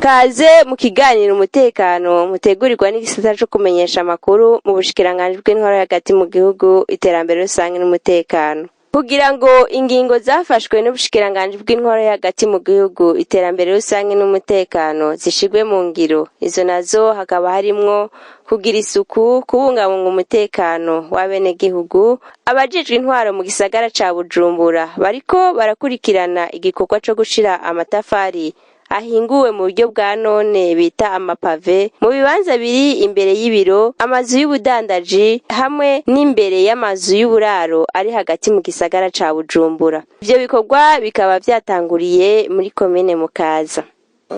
Kaze mu kiganiro umutekano mutegurirwa n'igisata cyo kumenyesha amakuru mu bushikiranganji bw'intwaro hagati mu gihugu iterambere rusange n'umutekano. Kugira ngo ingingo zafashwe n'ubushikiranganji bw'intwaro hagati mu gihugu iterambere rusange n'umutekano zishigwe mu ngiro, izo nazo hakaba harimwo kugira isuku, kubungabunga umutekano w'abenegihugu. Abajejwe intwaro mu gisagara ca Bujumbura bariko barakurikirana igikorwa co gushira amatafari ahinguwe mu buryo bwa none bita amapave mu bibanza biri imbere y'ibiro, amazu y'ubudandaji hamwe n'imbere y'amazu y'uburaro ari hagati mu gisagara ca Bujumbura. Ivyo bikorwa bikaba vyatanguriye muri komine Mukaza.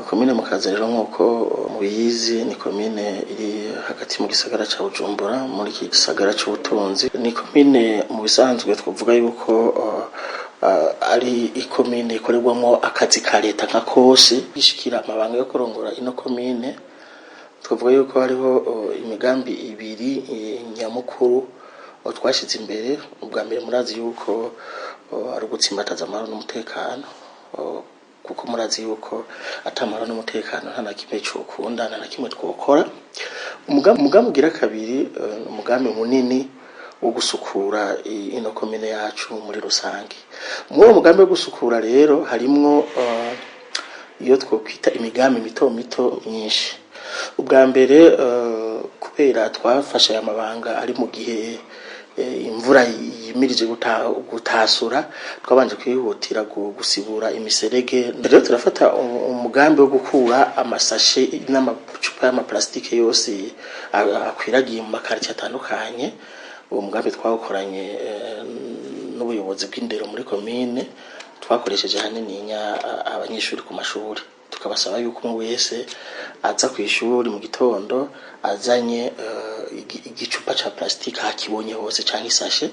Komine Mukaza rero nk'uko mubizi ni komine iri hagati mu gisagara ca Bujumbura muri iki gisagara c'ubutunzi. Ni komine mu bisanzwe twavuga yuko ari ikomine ikorerwamo akazi ka leta nka kose gishikira amabanga yo kurongora ino komine. Twavuga yuko hariho imigambi ibiri nyamukuru twashize imbere. Ubwa mbere murazi yuko ari ugutsimbataza amahoro n'umutekano, kuko murazi yuko atamahoro n'umutekano nta na kimwe cokunda, nta na kimwe twokora. Umugambi ugira kabiri umugambi munini wo gusukura ino komine yacu muri rusange. Muri umugambi wo gusukura rero harimwo iyo twokwita imigambi mito mito myinshi. Ubwa mbere kubera twafashe amabanga ari mu gihe imvura yimirije gutasura, twabanje kwihutira gusibura imiserege. Rero turafata umugambi wo gukura amasashe n'amacupa y'amaplastike yose akwiragiye mu makartie atandukanye. Uwo mugambi twawukoranye n'ubuyobozi bw'indero muri komine, twakoresheje hanini abanyeshuri ku mashuri, tukabasaba yuko umwe wese aza ku ishuri mu gitondo azanye igicupa ca plastike hakibonye hose canke isashe.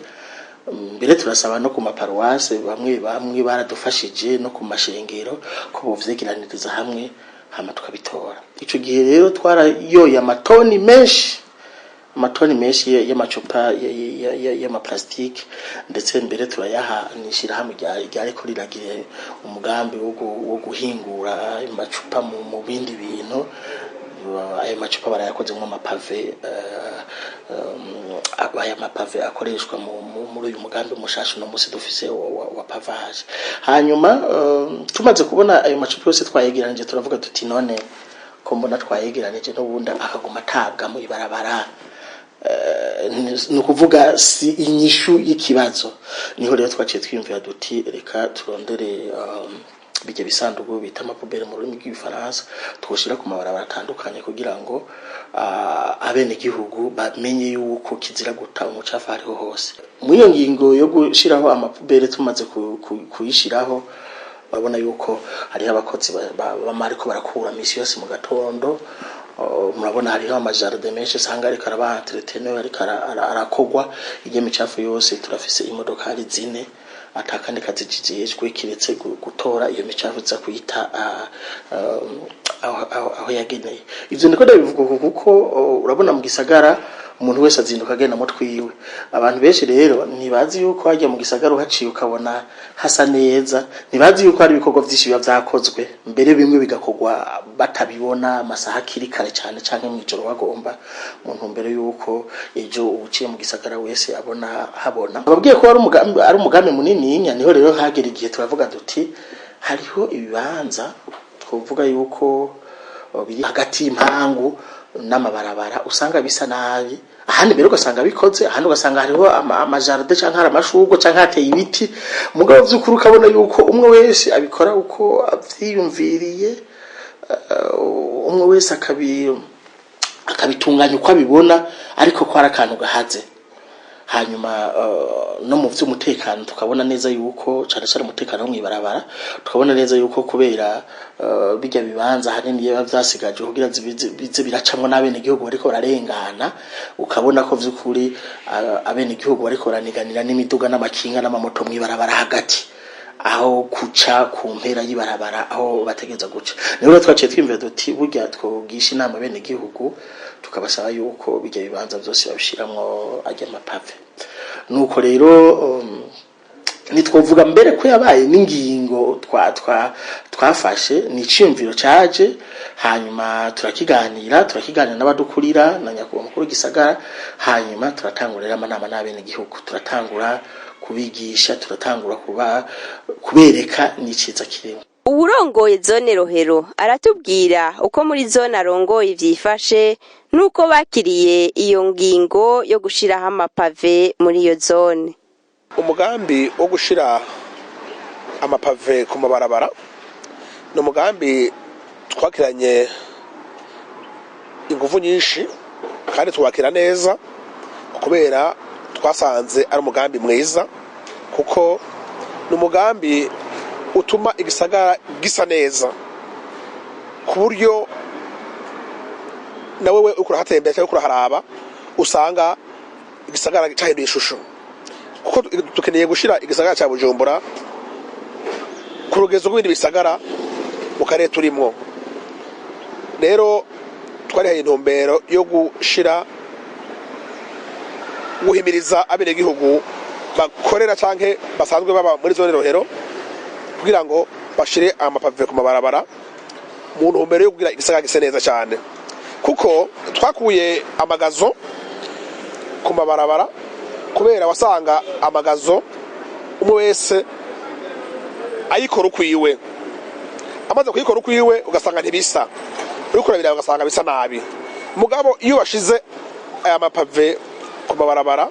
Mbere turasaba no ku maparuwase bamwe baradufashije no ku mashengero ko bovyegeraniriza hamwe hama tukabitora. Ico gihe rero twarayoye amatoni menshi y'amacupa y'amaplastike, ndetse mbere turayaha nishirahamwe ryariko riragire umugambi wo guhingura amacupa mu bindi bintu. Ayo macupa barayakozemo amapave, aya mapave akoreshwa muri uyu mugambi mushasha no musi dufise wa pavage. Hanyuma tumaze kubona ayo macupa yose twayegeranije, turavuga tuti none ko mbona twayegeranije n'ubundi akaguma tabwa mu ibarabara, nukuvuga si inyishu y'ikibazo. Niho rero twaciye twiyumvira duti reka turondere bije bisandugu bita amapubere mu rurimi rw'igifaransa, twoshira ku mabarabara atandukanye kugira ngo abenegihugu bamenye yuko kizira guta umucafu hariho hose. Muri iyo ngingo yo gushiraho amapubere tumaze kuyishiraho, babona yuko hariho abakozi bamariko barakura misi yose mu gatondo. Murabona hariho amajaride menshi sanga ariko araba entreteneur ariko arakogwa ije micafu yose. Turafise imodokari zine atakandi kazijejwe kiretse gutora iyo micafu za kuyita aho yageneye. Ivyo ndiko ndabivuga kuko urabona mu gisagara umuntu wese azinduka agenda mu twiwe. Abantu benshi rero ntibazi yuko hajya mu gisagara uhaciye ukabona hasa neza, ntibazi yuko hari ibikorwa vyinshi biba vyakozwe, mbere bimwe bigakogwa batabibona amasaha kiri kare cyane canke mw'ijoro bagomba, umuntu mbere yuko ejo uciye mu gisagara wese habona. Ababwiye ko ari umugambi munini, niho rero hagera igihe turavuga duti hariho ibibanza twovuga yuko biri hagati y'impangu n'amabarabara usanga bisa nabi, ahandi mbere ugasanga bikoze, ahandi ugasanga hariho amajaride canke hari amashurwe canke hateye ibiti. Mugabo vy'ukuri ukabona yuko umwe wese abikora uko avyiyumviriye, umwe wese akabitunganya uko abibona, ariko ko hari akantu gahaze. Hanyuma no mu vy'umutekano tukabona neza yuko cyane umutekano wo mwibarabara, tukabona neza yuko kubera bijya bibanza hanini yaba vyasigaje kugira bize biracamwe n'abene gihugu bariko bararengana, ukabona ko vy'ukuri abene gihugu bariko baraniganira n'imiduga n'amakinga n'amamoto mwibarabara hagati aho kuca ku mpera y'ibarabara aho bategeza guca. Niho twaciye twimvira duti burya twogisha inama bene gihugu tukabasaba yuko bijya bibanza byose babishiramwo ajya amapave. Nuko rero nitwovuga mbere ko yabaye n'ingingo twafashe ni iciyumviro caje hanyuma turakiganira n'abadukurira na nyakubahwa mukuru w'igisagara hanyuma turatangurira amanama n'abene gihugu turatangura kubigisha turatangura kubereka n'iciza kirimo. Uwurongoye zone Rohero aratubwira uko muri zone arongoye vyifashe nuko bakiriye iyo ngingo yo gushiraho amapave muri iyo zone. Umugambi wo gushira amapave ku mabarabara ni umugambi twakiranye ingufu nyinshi kandi twakira neza kubera twasanze ari umugambi mwiza kuko ni umugambi utuma igisagara gisa neza ku buryo nawe uko urahatembera cyangwa uko uraharaba usanga igisagara cyahinduye ishusho kuko dukeneye gushira igisagara cya Bujumbura ku rugezo rw'ibindi bisagara mu karere turimo. Rero twari intumbero yo guhimiriza abenegihugu bakorera canke basanzwe baba muri zone Rohero kugira ngo bashire amapave ku mabarabara mu ntumbero yo kugira igisagara gise neza cyane kuko twakuye amagazo ku mabarabara kubera wasanga amagazo umwe wese ayikora ukwiwe amaze kuyikora ukwiwe ugasanga ntibisa uriko urabira ugasanga bisa nabi mugabo iyo washize aya mapave ku mabarabara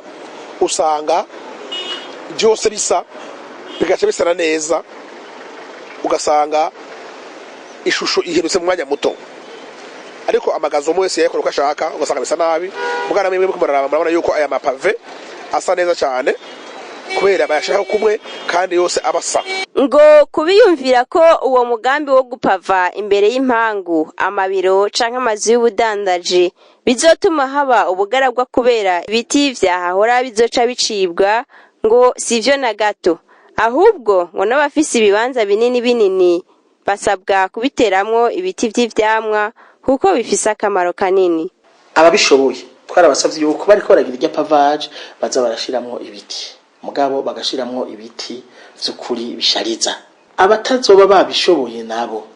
usanga byose bisa bigace bisa neza ugasanga ishusho ihirutse mu mwanya muto ariko amagazo umwe wese yakora uko ashaka ugasanga bisa nabi mugana mwebwe murabona yuko aya mapave asa neza cyane kubera bayashiraho kumwe kandi yose abasa. Ngo kubiyumvira ko uwo mugambi wo gupava imbere y'impangu amabiro canke amazu y'ubudandaji bizotuma haba ubugaragwa kubera ibiti vyahahora bizoca bicibwa ngo sivyo na gato ahubwo ngo n'abafise ibibanza binini basabwa kubiteramwo ibiti vy'ivyamwa kuko bifise akamaro kanini. Ababishoboye twarabasavye yuko bariko baragira irya pavage baza barashiramwo ibiti mugabo bagashiramwo ibiti vy'ukuri bishariza. Abatazoba babishoboye nabo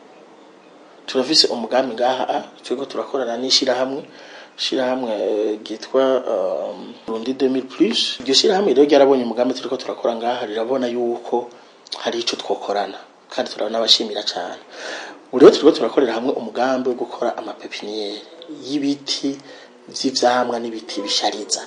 turafise umugambi ngaha twego turakorana n'ishirahamwe gitwa Burundi 2000+. Iryo shirahamwe rero ryarabonye umugambi turiko turakora ngaha rirabona yuko hari ico twokorana kandi turanabashimira cyane. Rero turiko turakorera hamwe umugambi wo gukora amapepiniere y'ibiti vy'ivyamwa n'ibiti bishariza.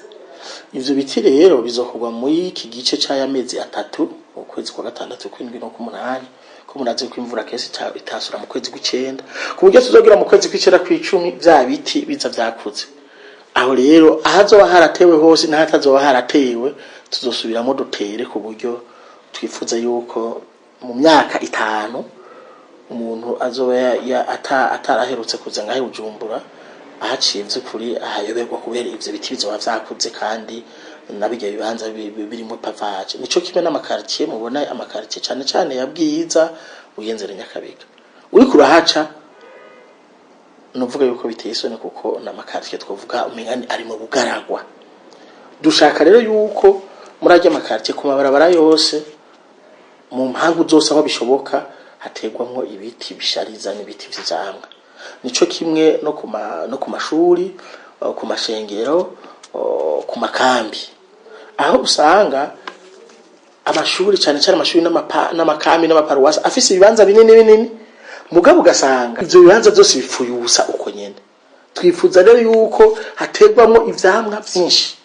Ivyo biti rero bizokorwa muri iki gice cy'amezi 3 ukwezi kwa gatandatu kw'indwi no kumunani ko munaze ko imvura kese itasura mu kwezi kw'icenda ku buryo tuzogira mu kwezi kw'icenda kw'icumi vya biti biza vyakuze. Aho rero ahazoba haratewe hose n'ahatazoba haratewe tuzosubiramo dutere ku buryo twifuza yuko mu myaka 5 umuntu azoba ataraherutse kuza ngahe Bujumbura ahaciye kuri ahayoberwa kubera ivyo biti bizoba vyakuze kandi nabijya bibanza birimo pavage. Nico kimwe n'amakartier mubona amakartier cyane yabwiza uyenzere Nyakabiga uri kurahaca nuvuga yuko biteye isoni kuko n'amakartier twovuga umengani ari mu bugaragwa. Dushaka rero yuko murajya amakartier ku mabarabara yose mu mpangu zose aho bishoboka hategwamwo ibiti bishariza n'ibiti vy'vyamwa. Nico kimwe no ku mashuri ku mashengero ku makambi aho usanga amashuri cyane amashuri n'amakambi n'amaparuwasi afise ibibanza binini mugabo ugasanga ivyo bibanza byose bipfuyusa uko nyene. Twifuza rero yuko hategwamwo ivyamwa vyinshi.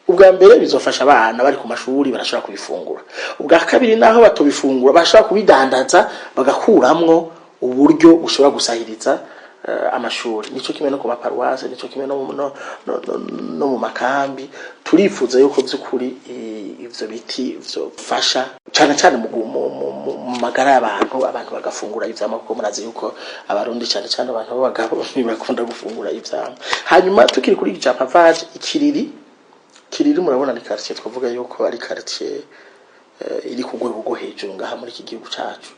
Ubwa mbere bizofasha abana bari ku mashuri barashobora kubifungura. Ubwa kabiri naho batobifungura bashobora kubidandaza bagakuramwo uburyo ushobora gusahiriza amashuri. Nico kimwe no ku maparuwase nico kimwe no mu makambi. Turifuza yuko by'ukuri ivyo biti vyofasha cyane mu magara y'abantu bagafungura ivyamwa kuko murazi yuko abarundi cyane abantu b'abagabo bakunda gufungura ivyamwa. Hanyuma tukiri kuri ica pavage Kiriri murabona ni quartier twavuga yuko ari quartier iri ku rwego rwo hejuru ngaha muri iki gihugu cacu.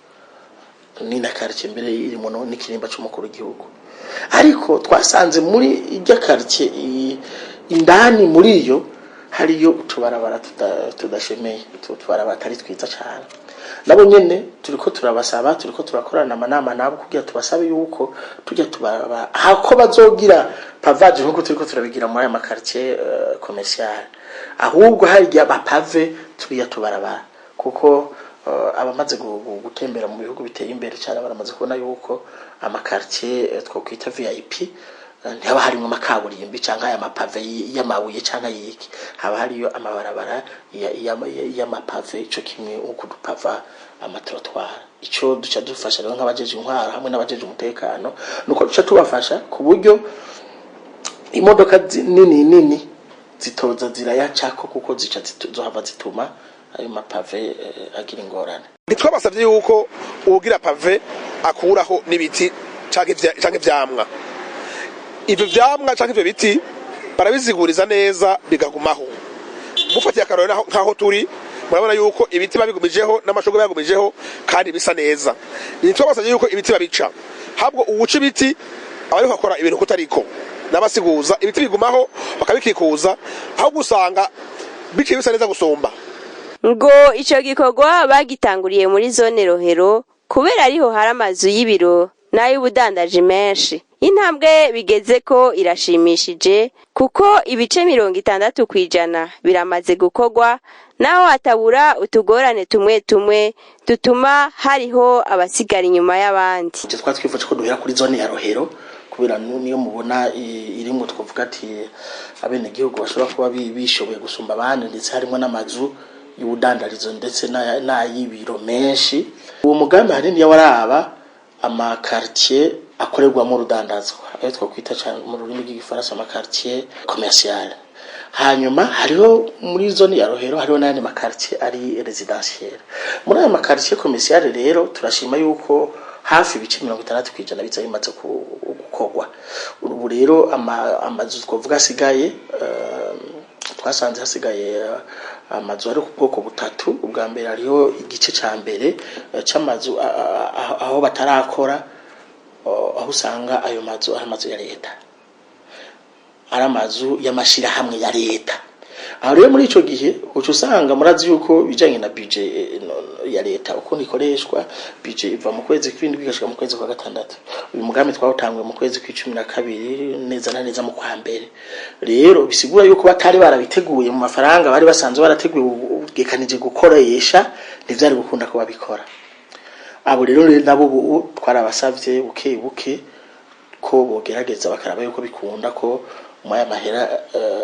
Ni na quartier mbere iri muno n'ikirimba cy'umukuru w'igihugu. Ariko twasanze muri irya quartier indani muri iyo hariyo utubarabara tudashemeye, tubarabara atari twiza cyane. Nabo nyene turiko turabasaba, turiko turakorana amanama nabo kugira tubasabe yuko tujya tubarabara hako bazogira pavage nkuko turiko turabigira muri aya makartier commercial, ahubwo hariya bapave turiya tubarabara, kuko abamaze gutembera mu bihugu biteye imbere cyane baramaze kubona yuko amakartier twokwita VIP ntihaba harimo amakaburimbi canka aya mapave y'amabuye canka yiki, haba hariyo amabarabara y'amapave, ico kimwe uko dupava amatrottoir. Ico duca dufasha rero nk'abajeje intwara hamwe n'abajeje umutekano, nuko duca tubafasha ku buryo imodoka nini zitoza zirayacako, kuko zica zohava zituma ayo mapave agira ingorane. Ntitwabasavye yuko ugira pave akuraho n'ibiti canke vyamwa. Ivyo vyamwa canke ivyo biti barabiziguriza neza bigagumaho. Mufatiye akarorero nkaho turi, murabona yuko ibiti babigumijeho n'amashurwe bagumijeho kandi bisa neza. Ntitwabasavye yuko ibiti babica, habwo uwuca ibiti abariko akora ibintu kutariko n'abasiguza ibiti bigumaho bakabikikuza, aho gusanga biciye bisa neza gusumba. Ngo ico gikorwa bagitanguriye muri zone Rohero kubera ariho hari amazu y'ibiro n'ay'ubudandaji menshi. Intambwe bigeze ko irashimishije kuko ibice 60% biramaze gukorwa, naho hatabura utugorane tumwe dutuma hariho abasigara inyuma y'abandi. Twatwifuza ko duhera kuri zone ya Rohero, kubera niyo mubona irimo twavuga ati abene gihugu bashobora kuba bishoboye gusumba abandi, ndetse harimo n'amazu y'ubudandarizo ndetse n'ayibiro menshi. Uwo mugambi hanini yawaraba amakartier akorerwa mu rudandazwa, ayo twakwita cyane mu rurimi rw'igifaransa amakartier commercial. Hanyuma hariho muri zone ya Rohero hariho n'ayandi makartier ari residentiel. Muri aya makartier commercial rero turashima yuko hafi ibice 60% biza bimaze gukorwa. Ubu rero amazu twavuga asigaye, twasanze hasigaye amazu ari ku bwoko butatu. Ubwa mbere hariho igice ca mbere c'amazu aho batarakora, aho usanga ayo mazu ari amazu ya leta, ari amazu y'amashira hamwe ya leta. Aho rero muri ico gihe uco usanga murazi yuko bijanye na budget ya leta uko nikoreshwa, budget iva mu kwezi kw'indwi igashika mu kwezi kwa gatandatu. Uyu mugambi twawutanguye mu kwezi kwa12 neza na neza mu kwa mbere. Rero bisigura yuko batari barabiteguye mu mafaranga bari basanzwe barateguye ugekanije gukoresha, ntivyari gukunda ko babikora. Abo rero nabo twarabasavye buke ko bogerageza bakaraba yuko bikunda ko umaya mahera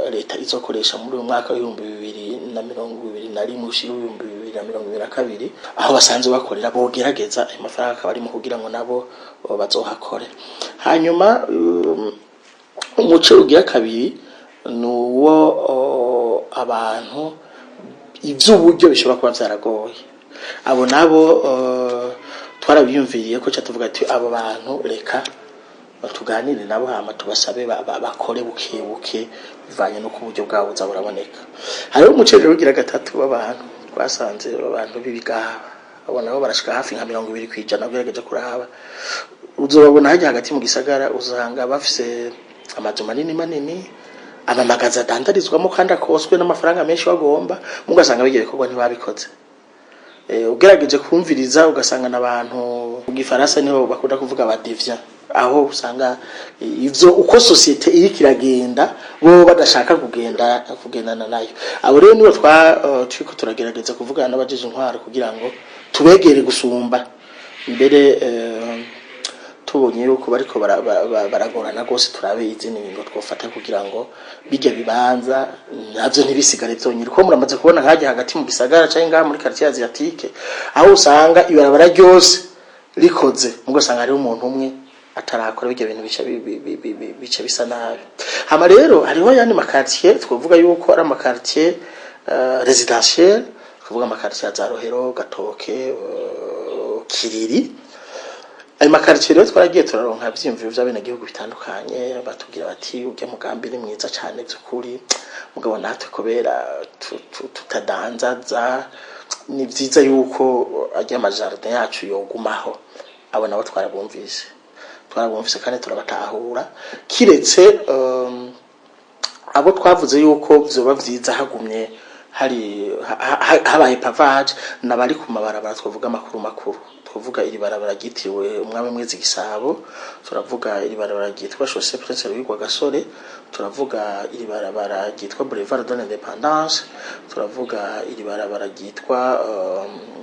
leta izokoresha muri uyu mwaka w'2021 ushira 2022, aho basanzwe bakorera bogerageza ayo mafaranga akaba ari mu kugira ngo nabo bazohakore. Hanyuma umuce ugira kabiri nuwo abantu ivy'uburyo bishobora kuba vyaragoye. Abo nabo twarabiyumviriye ko cyatuvuga ati abo bantu reka tuganire nabo hama tubasabe bakore buke bivanye no ku buryo bwabo zaburaboneka. Hariho umuceri ugira gatatu w'abantu twasanze abantu b'ibigaba, abo nabo barashika hafi nka 20% ugerageje kuraba. Uzobabona hajya hagati mu gisagara, uzanga bafise amazu manini amamagaza dandarizwamo kandi akoswe n'amafaranga menshi bagomba, mugasanga bigiye bikorwa ntibabikoze. Ugerageje kumviriza ugasanga nabantu mu gifaransa niho bakunda kuvuga abadevya, aho usanga ivyo uko societe iri kiragenda bo badashaka kugendana nayo. Abo rero nibo twiko turagerageza kuvugana n'abajeje intwaro kugira ngo tubegere gusumba. Mbere tubonye yuko bariko baragorana gose, turabe izindi ngingo twofata kugira ngo bijya bibanza navyo ntibisigare vyonyine. Ko muramaze kubona haje hagati mu gisagara cyangwa muri quartier asiatique, aho usanga ibarabara ryose rikoze mugasanga ari umuntu umwe atarakora bijya bintu bica bisa nabi. Hama rero hariho yandi makartier twovuga yuko ari amakartier residentiel, twovuga amakartier za Rohero, Gatoke, Kiriri. Ayo makartier rero twaragiye turaronka vyimviro by'abene gihugu bitandukanye, batubwira bati ujya mugambi ni mwiza cyane by'ukuri, mugabo natwe kubera tutadanzaza ni vyiza yuko ajya amajardin yacu yogumaho. Abo nabo twarabumvise kandi turabatahura, kiretse abo twavuze yuko vyoba vyiza hagumye habaye pavage nabari ku mabarabara twavuga makuru twavuga iri barabara gitiwe umwami mwezi Gisabo, turavuga iri barabara gitwa Chaussée Prince Louis Gasore, turavuga iri barabara gitwa Boulevard de l'Indépendance, turavuga iri barabara gitwa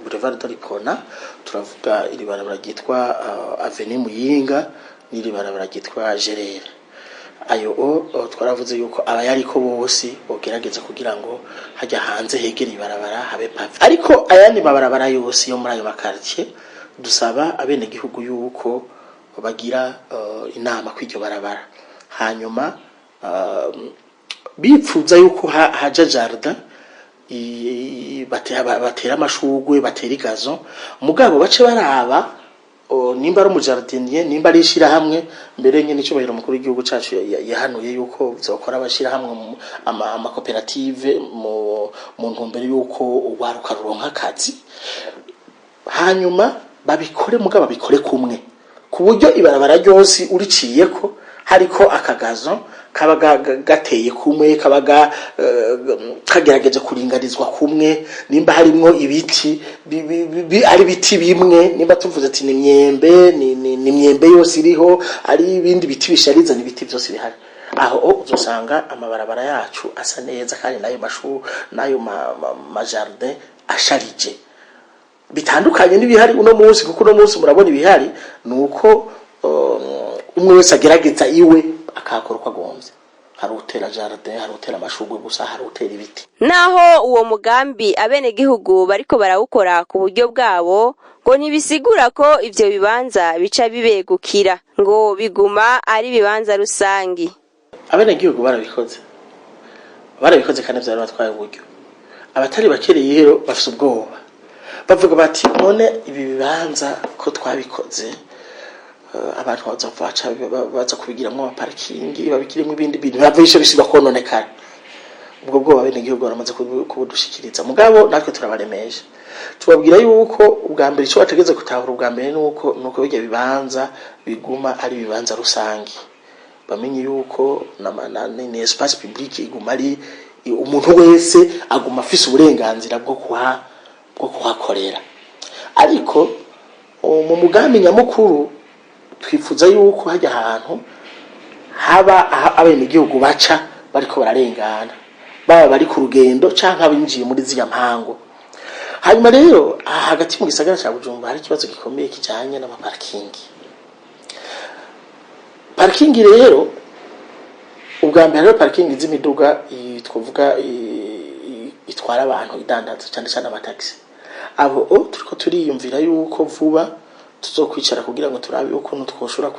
Boulevard de l'Ipona, turavuga iri barabara gitwa Avenue Muyinga, n'iri barabara gitwa Gerere. Ayo twaravuze yuko abayariko bose bogerageza kugira ngo hajya hanze hegera ibarabara habe pave, ariko ayandi mabarabara yose yo muri ayo makartie dusaba abene gihugu yuko bagira inama kw'iryo barabara, hanyuma bipfuza yuko haja jardin batera amashugwe batera igazo, mugabo bace baraba nimba ari umujardinier nimba ari ishira hamwe mbere nyene cyo bahera mukuru w'igihugu cacu yahanuye yuko bizokora abashira hamwe ama cooperative mu ntumbero yuko uwaruka ruronka akazi, hanyuma babikore mugabo babikore kumwe ku buryo ibarabara ryose uriciyeko hariko akagazo kabaga gateye kumwe, kabaga kagerageje kuringarizwa kumwe, nimba harimwo ibiti ari biti bimwe, nimba tuvuze ati ni myembe yose iriho, ari ibindi biti bishariza n'ibiti byose bihari, aho uzosanga amabarabara yacu asa neza kandi nayo mashu nayo majardin asharije bitandukanye n'ibihari uno munsi, kuko uno munsi murabona ibihari nuko umwe wese agerageza iwe akakora uko agomvye, hari utera jardin, hari utera amashugwe gusa, hari utera ibiti. Naho uwo mugambi abene gihugu bariko barawukora ku buryo bwabo, ngo ntibisigura ko ivyo bibanza bica bibegukira, ngo biguma ari bibanza rusangi. Abene gihugu barabikoze kandi vyari batwaye uburyo, abatari bakereye rero bafise ubwoba, bavuga bati none ibi bibanza ko twabikoze abantu baza kubigiramwo amaparkingi, babigiremo ibindi bintu bavishe bisiba kononekara, ubwo bwoba bene gihugu baramaze kubudushikiriza, mugabo natwe turabaremesha tubabwira yuko ubwa mbere ico bategeze gutahura ubwa mbere nuko bijya bibanza biguma ari bibanza rusangi, bamenye yuko ni espace public iguma ari umuntu wese aguma afise uburenganzira bwo kuhakorera, ariko mu mugambi nyamukuru twifuza yuko hajya ahantu haba abene gihugu baca bariko bararengana, baba bari ku rugendo canke abinjiye muri ziya mpango. Hanyuma rero hagati mu gisagara ca Bujumbura hari ikibazo gikomeye kijanye n'amaparkingi. Parkingi rero ubwa mbere rero parkingi z'imiduga twavuga itwara abantu idandaza cyane cyane amataxi, abo turiko turiyumvira yuko vuba tuzokwicara kugira ngo turabe ukuntu twoshora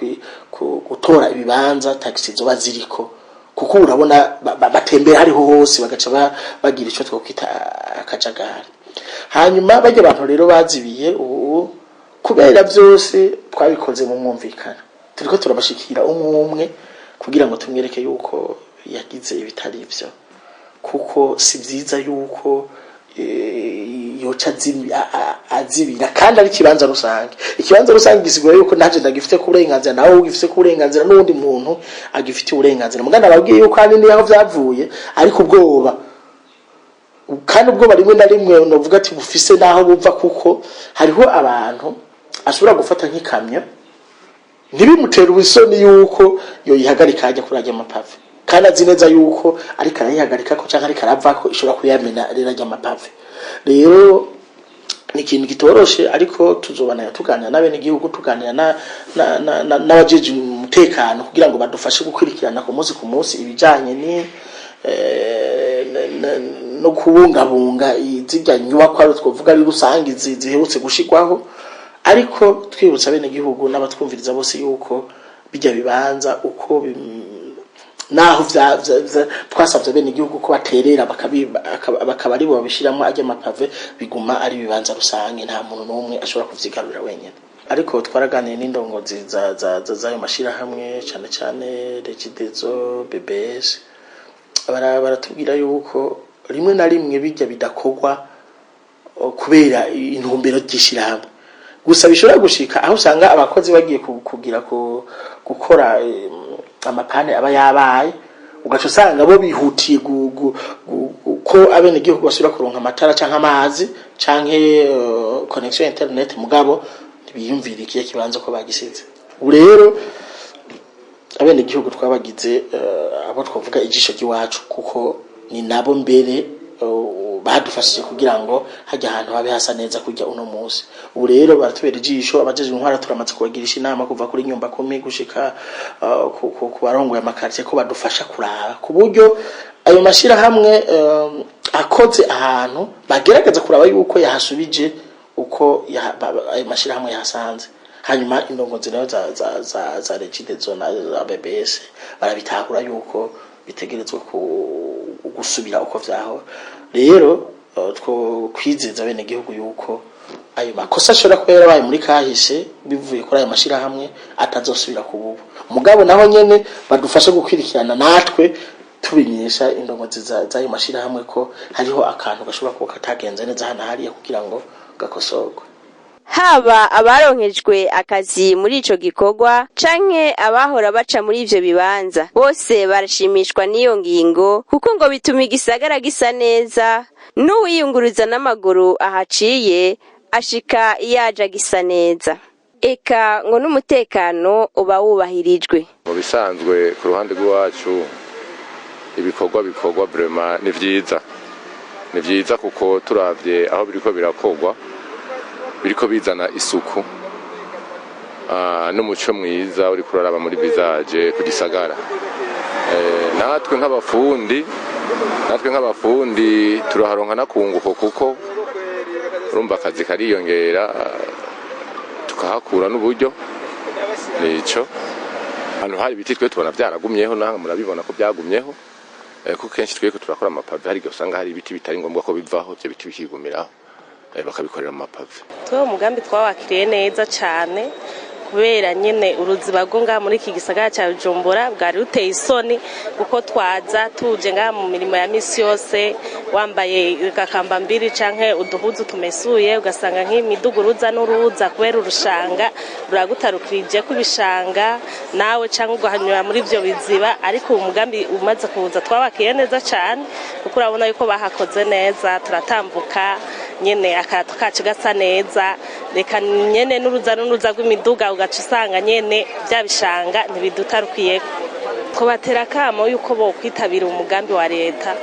gutora ibibanza taxi zoba ziriko, kuko urabona batembera hariho hose bagaca bagira ico twokwita akajagari. Hanyuma bajya abantu rero bazibiye kubera byose twabikoze mu mwumvikana, turiko turabashikira umwe kugira ngo tumwereke yuko yagize ibitari byo, kuko si byiza yuko yoca azibira kandi ari kibanza rusange. Ikibanza rusange gisigura yuko naje ndagifite ku burenganzira, nawe ugifite ku burenganzira, n'undi muntu agifite uburenganzira. Muganda ababwiye yuko kandi niho byavuye, ariko ubwoba kandi ubwoba rimwe na rimwe novuga ati bufise naho bumva, kuko hariho abantu ashobora gufata nk'ikamyo ntibimutera ubusoni yuko yoyihagarika ajya kurajya amapave, kandi azi neza yuko ariko arayihagarika ko cyangwa ariko arava ko ishobora kuyamena rero ajya amapave. Rero ni ikintu gitoroshe, ariko tuzobana tuganira n'abene gihugu, tuganira n'abajeje umutekano kugira ngo badufashe gukurikirana ku munsi ibijanye ni no kubungabunga izijya nyubako twovuga ari rusangi ziherutse gushikwaho, ariko twibutsa bene gihugu n'abatwumviriza bose yuko bijya bibanza uko naho twasabye bene gihugu ko baterera bakaba ari bo babishiramo ajya amapave, biguma ari bibanza rusange, nta muntu n'umwe ashobora kuvyigarurira wenyene. Ariko twaraganiye n'indongozi zayo mashira hamwe cyane cyane Regidezo, BBS, baratubwira yuko rimwe na rimwe bijya bidakogwa kubera intumbero ryishira hamwe, gusa bishobora gushika aho usanga abakozi bagiye kugira gukora amapane aba yabaye, ugaca usanga bo bihutiye ko abene gihugu basubira kuronka amatara canke amazi canke connection internet mugabo ntibiyumvira ikiye kibanza ko bagisize. Ubu rero abene gihugu twabagize abo twavuga ijisho ry'iwacu kuko ni nabo mbere badufashije kugira ngo hajya ahantu habe hasa neza kujya uno munsi. Ubu rero baratubera ijisho abajeje intwara turamaze kubagirisha inama kuva kuri nyumba 10 gushika ku barongoye amakartie ko badufasha kuraba ku buryo ayo mashira hamwe akoze ahantu bagerageza kuraba yuko yahasubije uko ayo mashira hamwe yasanze. Hanyuma indongozi nayo za regide zona za BBS barabitahura yuko bitegerezwa gusubira uko vyaho. Rero two kwizeza bene gihugu yuko ayo makosa ashobora kuba yarabaye muri kahise bivuye kuri ayo mashira hamwe atazosubira kububu. Mugabo naho nyene badufasha gukwirikirana natwe tubinyesha indongozi za ayo mashira hamwe ko hariho akantu gashobora kuba katagenze neza hana hariya kugira ngo gakosorwe. Haba abaronkejwe akazi muri ico gikorwa canke abahora baca muri ivyo bibanza bose barashimishwa n'iyo ngingo kuko ngo bituma igisagara gisa neza n'uwiyunguruza n'amaguru ahaciye ashika iyaja gisa neza. Eka ngo n'umutekano uba wubahirijwe. Mu bisanzwe ku ruhande rw'iwacu ibikorwa vraiment ni vyiza kuko turavye aho biriko birakogwa biriko bizana isuku n'umuco mwiza uri kuraraba muri visage ku gisagara. Natwe nk'abafundi turaharonka nakunguko kuko urumva akazi kariyongera tukahakura n'uburyo nico hano hari ibiti twe tubona byaragumyeho naho murabibona ko byagumyeho kuko kenshi tweko turakora amapave hari usanga hari ibiti bitari ngombwa ko bivaho byo biti bikigumiraho bakabikorera amapave. Twe umugambi twawakiriye neza cyane kubera nyene uruziba rwo ngaha muri iki gisagara cya Bujumbura bwari ruteye isoni kuko twaza tuje ngaha mu mirimo ya misi yose wambaye gakamba mbiri canke uduhuzu tumesuye ugasanga nk'imiduguruza n'uruza kubera urushanga ruragutarukirije kubishanga nawe canke ugahanyura muri byo biziba. Ariko umugambi umaze kuza twawakiriye neza cyane kuko urabona yuko bahakoze neza turatambuka nyene akato kacu gasa neza reka nyene n'uruza rw'imiduga ugaca usanga nyene byabishanga ntibidutarukiye. Kubatera kamo yuko bo kwitabira umugambi wa leta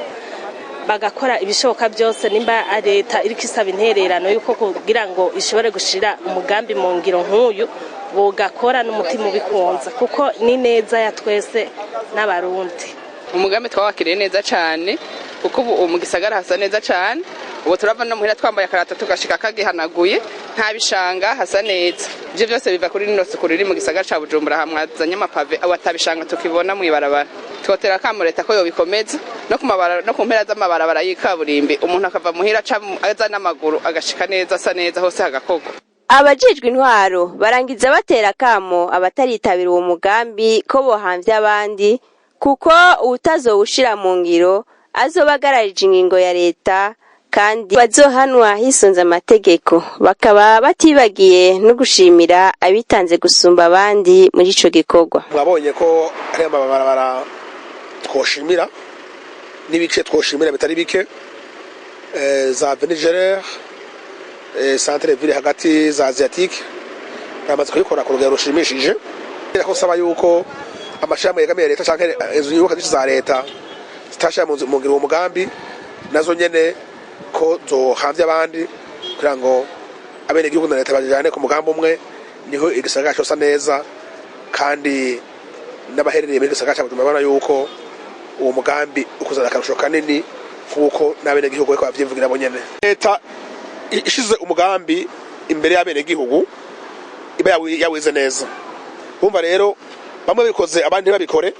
bagakora ibishoboka byose nimba leta iriko isaba intererano yuko kugira ngo ishobore gushira umugambi mu ngiro nk'uyu bogakora n'umutima ubikunza kuko ni neza ya twese n'abarundi. Umugambi twawakiriye neza cyane kuko ubu mu gisagara hasa neza cyane. Ubu turava no muhira twambaye akarata tugashika kagihanaguye nta bishanga hasa neza. Ivyo byose biva kuri nino suku riri mu gisagara ca Bujumbura hamwazanye amapave abatabishanga tukibona mu ibarabara. Twotera kamo leta ko yobikomeza no kumabara no kumpera z'amabarabara y'ikaburimbi umuntu akava muhira aza n'amaguru agashika neza asa neza hose hagakorwa. Abajejwe intwaro barangiza batera kamo abataritabira uwo mugambi ko bohamvye abandi kuko utazowushira mu ngiro azobagararije ingingo ya leta kandi bazohanwa hisunze amategeko. Bakaba batibagiye no gushimira abitanze gusumba abandi muri ico gikorwa. Mwabonye ko ari amabarabara twoshimira n'ibice twoshimira bitari bike za Venigere centre ville hagati za Asiatique namaze kuyikora ku rugero rushimishije. Ko saba yuko amashami yegamiye leta canke ezo yuka za leta zitasha mu ngiro uwo mugambi nazo nyene ko zohamvye abandi kugira ngo abene gihugu na leta bajane ku mugambi umwe niho igisagara cyose neza kandi n'abaherereye muri igisagara cyabutuma bana yuko uwo mugambi ukuzana akarusho kanini kuko n'abene gihugu ko bavyivugira bo nyene. Leta ishize umugambi imbere y'abene gihugu iba yawize neza. Umva rero bamwe bikoze abandi babikore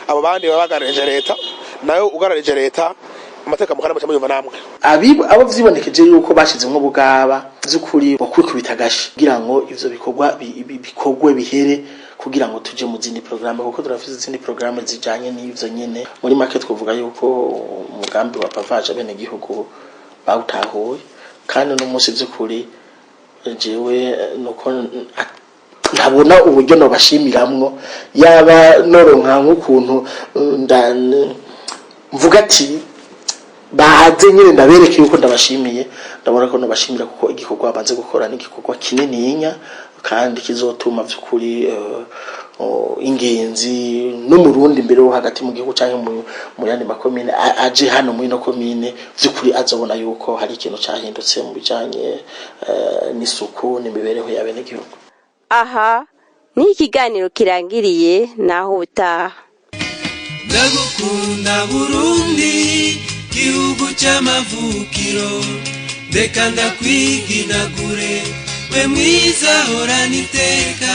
abo bandi babagarije leta nayo ugararije leta amateka mukana mu yumva namwe abo vyibonekeje yuko bashizemwe bugaba z'ukuri bakubita gashi kugira ngo ivyo bikorwe bihere kugira ngo tuje mu zindi programme kuko turafise izindi programme zijanye n'ivyo nyene. Muri make twovuga yuko umugambi wa pavage abene gihugu bawutahuye kandi no musi z'ukuri jewe nuko ntabona uburyo nobashimiramwo yaba noronka nk'ukuntu mvuga ati baze nyine ndabereke yuko ndabashimiye ndabona ko nobashimira kuko igikorwa babanze gukora n'igikorwa kinininya kandi kizotuma by'ukuri ingenzi n'umurundi mbere wo hagati mu gihugu canke mu yandi makomine aje hano muri no komine by'ukuri azobona yuko hari ikintu cyahindutse mu bijanye n'isuku n'imibereho y'abene gihugu. Aha ni ikiganiro kirangiriye naho utaha. Ndagukunda Burundi gihugu cy'amavukiro ndeka ndakwiginagure we mwiza horana iteka